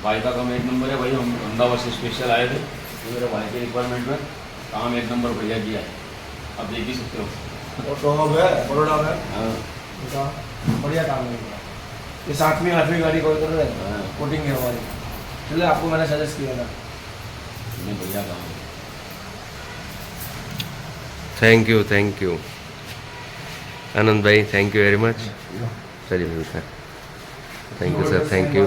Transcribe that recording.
भाई का काम एक नंबर है भाई। हम अहमदाबाद से स्पेशल आए थे तो मेरे भाई के रिक्वायरमेंट में काम एक नंबर बढ़िया किया है, आप देख ही सकते हो। और टॉप है, बड़ोड़ा में हाँ बढ़िया काम है। ये 7वीं 8वीं गाड़ी को इधर कोटिंग है हमारी, चलिए आपको मैंने सजेस्ट किया था। नहीं बढ़िया काम है। थैंक यू आनंद भाई, थैंक यू वेरी मच। चलिए मिलते हैं। Thank you sir, thank you.